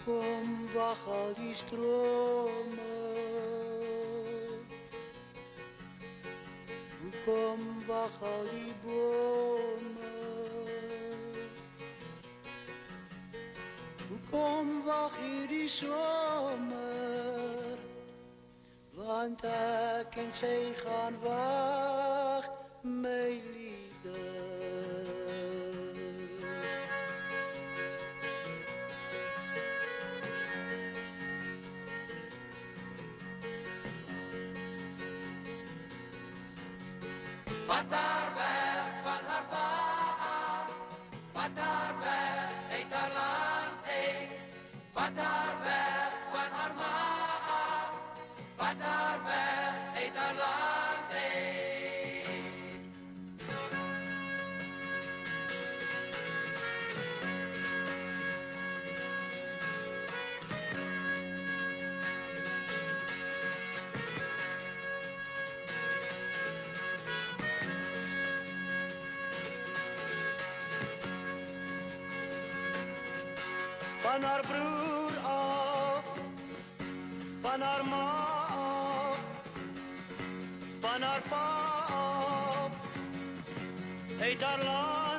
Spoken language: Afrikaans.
Kom, wacht al die stromen. Kom, wacht al die bomen. Kom, wacht hier die zomer. Want ek en sy gaan wag, my liefde. Vat haar weg van haar pa af, vat haar weg uit haar land uit, vat haar weg van haar ma af, vat haar weg uit haar land uit. Van haar broer af, van haar ma af, van haar pa af, uit haar land.